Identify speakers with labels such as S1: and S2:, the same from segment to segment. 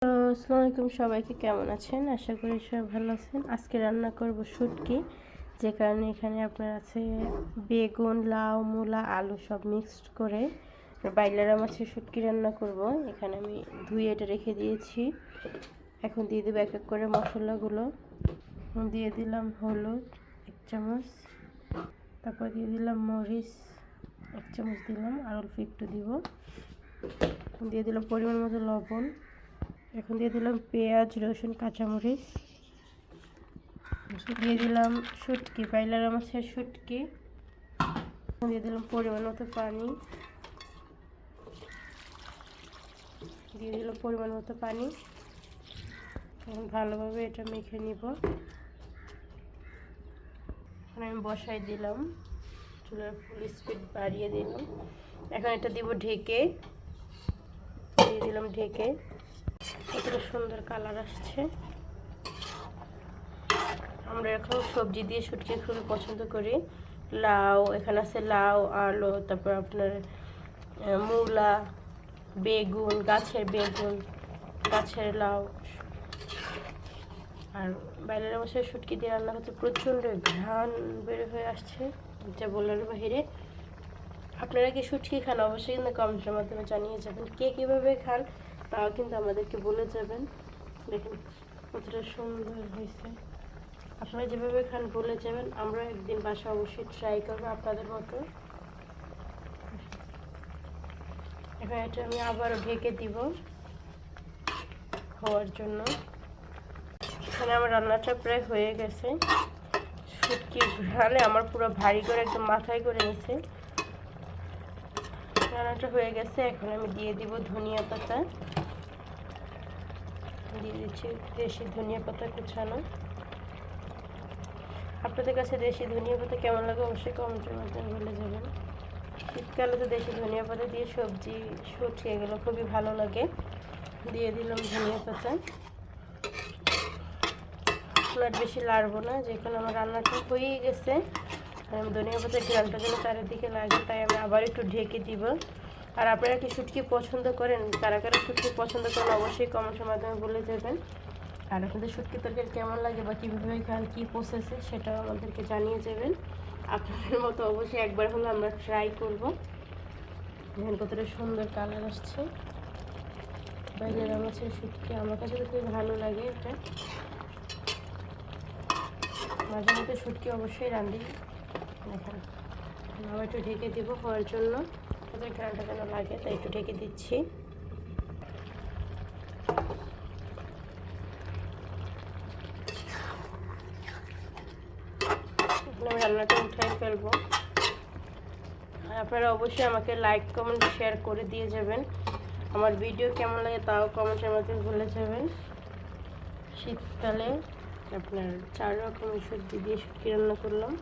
S1: আসসালামু আলাইকুম, সবাইকে কেমন আছেন? আশা করি সবাই ভালো আছেন। আজকে রান্না করব শুটকি, যে কারণে এখানে আপনার আছে বেগুন, লাউ, মূলা, আলু সব মিক্সড করে বাইলারা মাছের শুটকি রান্না করব। এখানে আমি ধুয়ে এটা রেখে দিয়েছি। এখন দিয়ে দেবো এক এক করে মশলাগুলো। দিয়ে দিলাম হলুদ 1 চামচ, তারপর দিয়ে দিলাম মরিচ 1 চামচ দিলাম, আর অল্প একটু দিব। দিয়ে দিলাম পরিমাণ মতো লবণ। এখন দিয়ে দিলাম পেঁয়াজ, রসুন, কাঁচামরিচ। দিয়ে দিলাম শুটকি, বাইলারা মাছের শুটকি। দিয়ে দিলাম পরিমাণ মতো পানি। দিয়ে দিলাম পরিমাণ মতো পানি। এখন ভালোভাবে এটা মেখে নিব। এখন আমি বসাই দিলাম, চুলার ফুল স্পিড বাড়িয়ে দিলাম। এখন এটা দিব ঢেকে। দিয়ে দিলাম ঢেকে। কতটা সুন্দর কালার আসছে। আমরা এখন সবজি দিয়ে শুটকি খুবই পছন্দ করি। লাউ, এখানে আছে লাউ, আলু, তারপর আপনার মূলা, বেগুন, গাছের বেগুন, গাছের লাউ। আর বাইরের মাছের শুটকি দিয়ে রান্না করতে প্রচণ্ড ঘ্রাণ বের হয়ে আসছে, যা বলার বাহিরে। আপনারা কি শুটকি খান? অবশ্যই কিন্তু কমেন্টের মাধ্যমে জানিয়ে যাবেন। কে কীভাবে খান তাও কিন্তু আমাদেরকে বলে যাবেন। দেখুন কতটা সুন্দর হয়েছে। আপনারা যেভাবে খান বলে যাবেন, আমরা একদিন বাসা অবশ্যই ট্রাই করবো আপনাদের মতো। এখন এটা আমি আবারও ঢেকে দিব হওয়ার জন্য। এখানে আমার রান্নাটা প্রায় হয়ে গেছে। শুটকি ঘ্রাণে আমার পুরো ভারী করে একদম মাথায় করে নিছে। রান্নাটা হয়ে গেছে। এখন আমি দিয়ে দিব ধনিয়া পাতা। দিয়ে দিচ্ছি দেশি ধনিয়া পাতা কুচানো। আপনাদের কাছে দেশি ধনিয়া পাতা কেমন লাগে অবশ্যই কমেন্টের মাধ্যমে বলে যাবেন। শীতকালে তো দেশি ধনিয়া পাতা দিয়ে সবজি, শুটকি এগুলো খুবই ভালো লাগে। দিয়ে দিলাম ধনিয়া পাতা। আর বেশি লাড়বো না, যেখানে আমার রান্নাটা হয়েই গেছে। আমি ধনিয়া পাতার ঘ্রাণটা যেন চারিদিকে লাগে, তাই আমি আবার একটু ঢেকে দিব। আর আপনারা কি শুটকি পছন্দ করেন? কারা কারা শুটকি পছন্দ করেন অবশ্যই কমেন্টের মাধ্যমে বলে যাবেন। আর আপনাদের শুটকি তরকারি কেমন লাগে বা কীভাবে খান, কী প্রসেসে, সেটাও আমাদেরকে জানিয়ে যাবেন। আপনাদের মতো অবশ্যই একবার হলে আমরা ট্রাই করব। দেখেন কতটা সুন্দর কালার আসছে। বাইরের মাছের শুটকি আমার কাছে তো খুবই ভালো লাগে। এটা মাঝে মধ্যে শুটকি অবশ্যই রাঁধি। দেখেন আবার একটু ঢেকে দিব হওয়ার জন্য, ওদের ঘ্রাণটা যেন লাগে, তাই একটু ঢেকে দিচ্ছি। আমি রান্নাটা উঠাই ফেলবো। আর আপনারা অবশ্যই আমাকে লাইক, কমেন্ট, শেয়ার করে দিয়ে যাবেন। আমার ভিডিও কেমন লাগে তাও কমেন্টের মাধ্যমে বলে যাবেন। শীতকালে আপনার 4 রকমের সবজি দিয়ে শুটকি রান্না করলাম।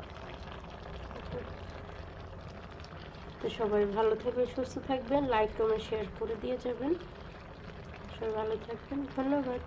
S1: তো সবাই ভালো থাকবেন, সুস্থ থাকবেন, লাইক, কমেন্ট, শেয়ার করে দিয়ে যাবেন। সবাই ভালো থাকবেন, ধন্যবাদ।